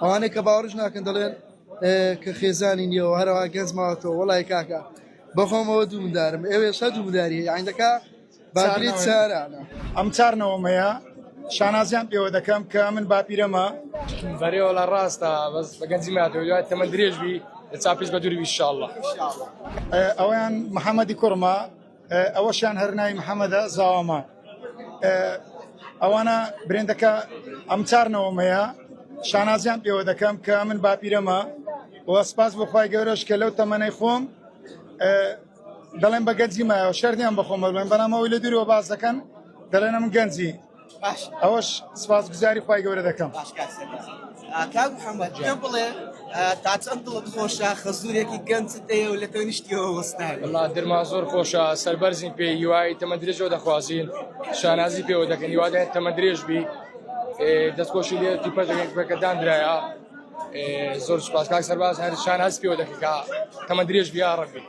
ئەوانەی کە باوەڕش ناکەن دەڵێن کە خێزانی نییە و هەروە گەنج ماوەتەوە وەڵای کاکە بەخۆمەوە دوومدارم ئێوێش هە دوومداری یعنیدەکە باگرێت چارانە ئەم چارنەوەمەیە شانازیان پێوە دەکەم کە من باپیرەمە بەرێوە لە ڕاستە بەس بە گەنجی ماتەوە تەمەند درێژبی لە چاپیش بە دووری ئینشاءالله ئەویان محەممەدی کوڕمە ئەوەشیان هەرناوی محەممەدە زاوامان ئەوانە برێندەکە ئەم چارنەوەمەیە شانازیان پێوە دەکەم کە من باپیرەمە و سپاس بۆخوای گەورەش کە لەو تەمەنەی خۆم دەڵێن بە گەنجی مایەوە شەردیان بەخۆمە بڵێن بەنامەوەی لە دوورەوە باز دەکەن دەڵێنە من گەنجی ئەوەش سپاس گوزاری خوای گەورە دەکەم کاک محەممەد پێم بڵێ تا چەند دڵت خۆشە خەزوورێکی گەنجت هەیە و لە تەنیشتیەوە وەستاوی والله دڵمان زۆر خۆشە سەربەرزین پێی هیوای تەمەند درێژەوە دەخوازیین شانازی پێوە دەکەن هیوادایان تەمەند درێژبی دەستخۆشی لێ تیپەکە دانرایە زۆر سوپاس کاک سەرباز هەر شاناز پێوە دەکەن کە تەمەند درێژبی یا ڕەبی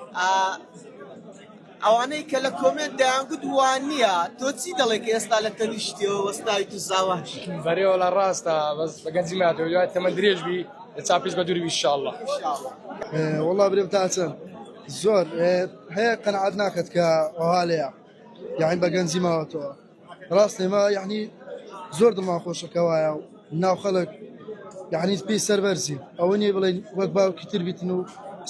ئەوانەی کە لە کۆمنت دەیانگوت وان نییە تۆ چی دەڵێ کە ئێستا لە تەنیشتیەوە وەستاوی تو زاواش بەرێوە لە ڕاستە بەس بە گەنجی ماتەوە تەمەند درێژبی لە چاپیش بە دووری ئینشاءالله وەڵا برێم تاچەند زۆر هەیە قەنەعەت ناکەت کە ئەوها لەیە یعنی بە گەنجی ماوەتەوە ڕاست ئێمە یعنی زۆر دڵمان خۆشەکەوایە و ناو خەڵک یعنی پێی سەربەرزی ئەوە نیە بڵێن وەک باوکی تر بیتن و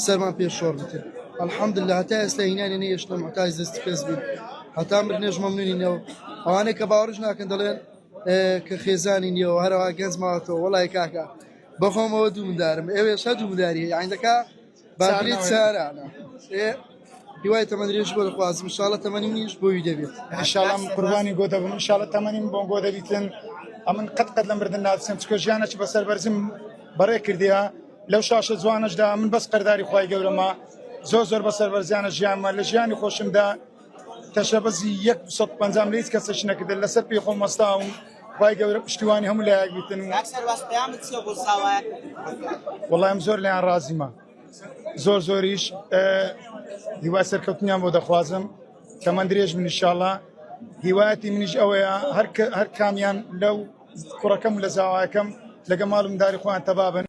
سەرمان پێش شۆڕ بتن الحەمدلله هەتا ئێستا هینانی نەیەشتە محتاج دەستی پێز بین هەتا مرنێژ مەمنونینەوە ئەوانەی کە باوەڕش ناکەن دەڵێن کە خێزانی نییە و هەروە گەنج ماوەتەوە وەڵای کاکە بەخۆمەوە دوومدارم ئێوێش هە دوومداری یعنیدەکە باگرێت چارانە هیوای تەمەندرێژ بۆ دەخوازم ئینشاڵڵە تەمەنی منیش بۆی دەبێت ئینشاڵڵا قوربانی گۆ دەبم ئینشاڵڵە تەمەنیم بۆ گۆ دەبیتن ئەمن قەت لە مردن ناچم چکە ژیانەی بەسەر بەرزم بەڕێ کردیە لەو شاشە جوانشدا من بەس قەرداری خوای گەورەمە زۆر بەسەر بەرزیانە ژیانمە لە ژیانی خۆشمدا تەشەبەزی 150 لە هیچ کەسەش نەکردە لەسەر پێی خۆم مەستاوم خوای گەورە پشتیوانی هەموو لایەک بیتن وەڵای ئەم زۆر لەیان ڕازیمە زۆریش هیوای سەرکەوتنیان بۆ دەخوازم تەمەند درێژ من ئینشاڵڵا هیوایەتی منیش ئەوەیە هەر کامیان لەو کوڕەکەم و لە زاوایەکەم لەگە ماڵم داری خۆیان تەبابن